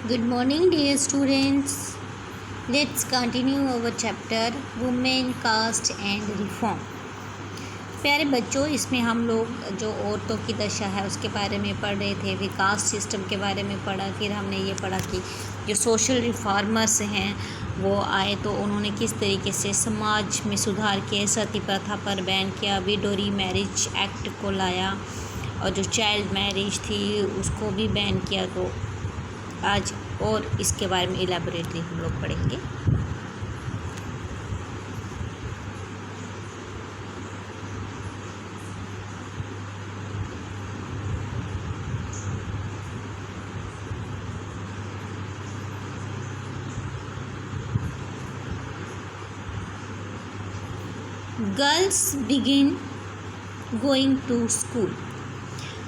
Good morning, dear students. Let's continue our chapter Women, Caste and Reform. प्यारे बच्चों, इसमें हम लोग जो औरतों की दशा है उसके बारे में पढ़ रहे थे, विकास सिस्टम के बारे में पढ़ा। फिर हमने ये पढ़ा कि जो सोशल रिफॉर्मर्स हैं वो आए तो उन्होंने किस तरीके से समाज में सुधार किए, सती प्रथा पर बैन किया, विडो मैरिज एक्ट को लाया और जो चाइल्ड मैरिज थी उसको भी बैन किया। तो आज और इसके बारे में इलेबोरेटली हम लोग पढ़ेंगे। Girls begin going to school.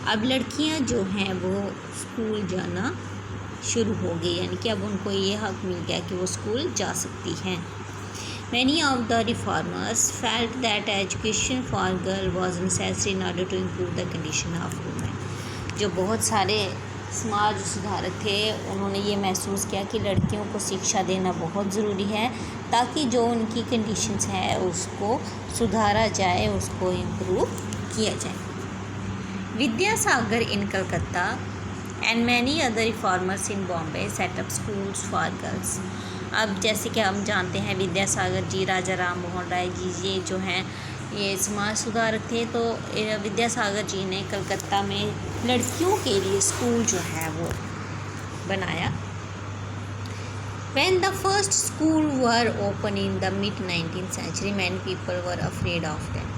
अब लड़कियां जो हैं वो स्कूल जाना शुरू हो गई, यानी कि अब उनको ये हक मिल गया कि वो स्कूल जा सकती हैं। Many of the reformers felt that education for girl was necessary in order to improve the condition of women. जो बहुत सारे समाज सुधारक थे उन्होंने ये महसूस किया कि लड़कियों को शिक्षा देना बहुत ज़रूरी है ताकि जो उनकी कंडीशंस है उसको सुधारा जाए, उसको इम्प्रूव किया जाए। Vidyasagar in Calcutta and many other reformers in Bombay set up schools for girls. अब जैसे कि हम जानते हैं विद्यासागर जी, राजा राम मोहन राय जी, ये जो हैं ये समाज सुधारक थे। तो विद्यासागर जी ने कलकत्ता में लड़कियों के लिए स्कूल जो है वो बनाया। When the first school were open in the mid 19th century, many people were afraid of them.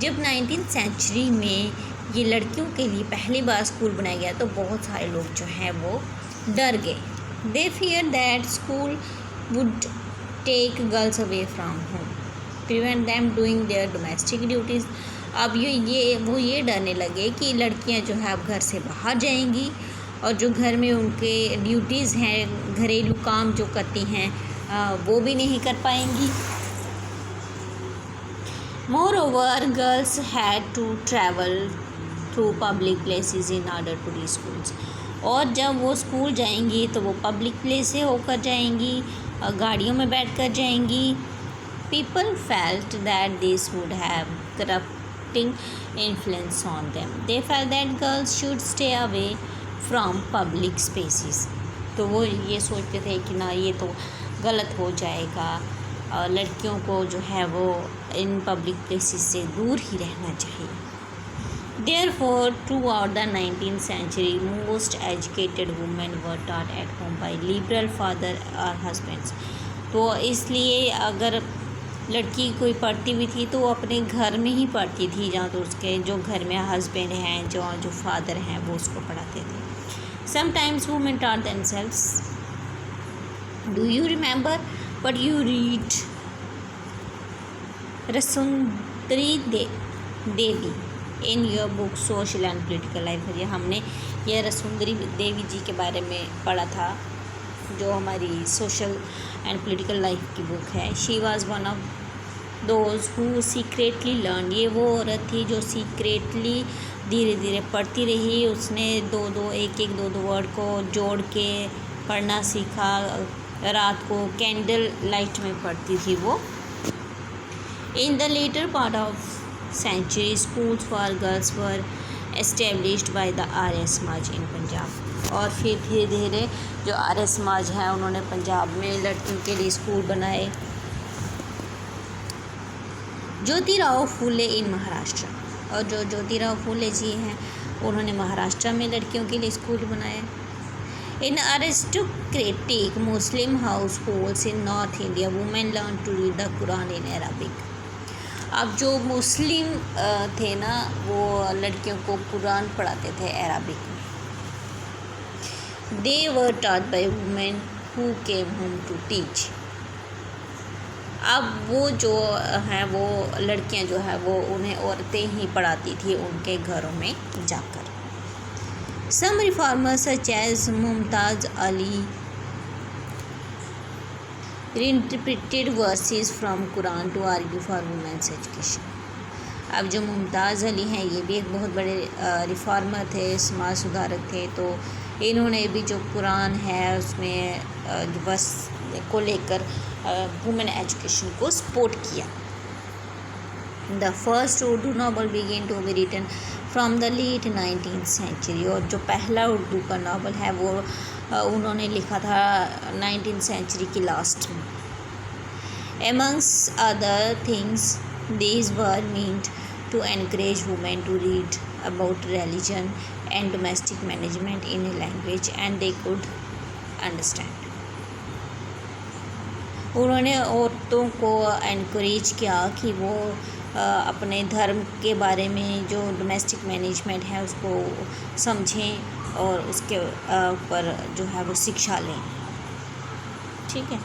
जब 19th सेंचुरी में ये लड़कियों के लिए पहली बार स्कूल बनाया गया तो बहुत सारे लोग जो हैं वो डर गए। They feared that school would take girls away from home, prevent them doing their domestic duties. अब ये डरने लगे कि लड़कियां जो है अब घर से बाहर जाएंगी और जो घर में उनके ड्यूटीज़ हैं, घरेलू काम जो करती हैं वो भी नहीं कर पाएंगी। Moreover, girls had to travel through public places in order to reach schools. और जब वो स्कूल जाएंगी तो वो पब्लिक प्लेस से होकर जाएंगी, गाड़ियों में बैठकर जाएंगी। People felt that this would have corrupting influence on them. They felt that girls should stay away from public spaces. तो वो ये सोचते थे कि ना ये तो गलत हो जाएगा, लड़कियों को जो है वो इन पब्लिक प्लेसेस से दूर ही रहना चाहिए। Therefore, throughout the 19th century, most educated women were taught at home by liberal father or husbands. तो इसलिए अगर लड़की कोई पढ़ती भी थी तो वो अपने घर में ही पढ़ती थी, जहाँ तो उसके जो घर में हस्बैंड हैं, जो फादर हैं वो उसको पढ़ाते थे। Sometimes women taught themselves. Do you remember what you read? Rassundari Devi in your book social and political life. ये हमने ये रसुंदरी देवी जी के बारे में पढ़ा था जो हमारी सोशल एंड पोलिटिकल लाइफ की बुक है। She was one of those who secretly learn. ये वो औरत थी जो सीक्रेटली धीरे धीरे पढ़ती रही। उसने एक दो वर्ड को जोड़ के पढ़ना सीखा। रात को कैंडल लाइट में पढ़ती थी वो। In the later part of century, schools for girls were established by the Arya Samaj in Punjab. और फिर धीरे धीरे जो आर्य समाज है उन्होंने पंजाब में लड़कियों के लिए स्कूल बनाए। ज्योतिराव फूले इन महाराष्ट्र। और जो ज्योतिराव फूले जी हैं उन्होंने महाराष्ट्र में लड़कियों के लिए स्कूल बनाए। In aristocratic Muslim households in north India women learn to read the Quran in Arabic. अब जो मुस्लिम थे ना वो लड़कियों को कुरान पढ़ाते थे अरबिक में। They were taught by women who came home to teach. अब वो जो हैं वो लड़कियां जो है वो उन्हें औरतें ही पढ़ाती थी उनके घरों में जाकर। Some reformers such as Mumtaz Ali reinterpreted verses from Quran to argue for women's education. अब जो मुमताज़ अली हैं ये भी एक बहुत बड़े रिफॉर्मर थे, समाज सुधारक थे। तो इन्होंने भी जो कुरान है उसमें बस को लेकर वुमेन एजुकेशन को सपोर्ट किया। The first Urdu novel begin to be written from the late 19th century, और जो पहला उर्दू का नावल है वो उन्होंने लिखा था 19th सेंचुरी की लास्ट में। Amongst other things, these were meant to encourage women to read about religion and domestic management in a language and they could understand. उन्होंने औरतों को एनकरेज किया कि वो अपने धर्म के बारे में जो डोमेस्टिक मैनेजमेंट है उसको समझें और उसके ऊपर जो है वो शिक्षा लें। ठीक है।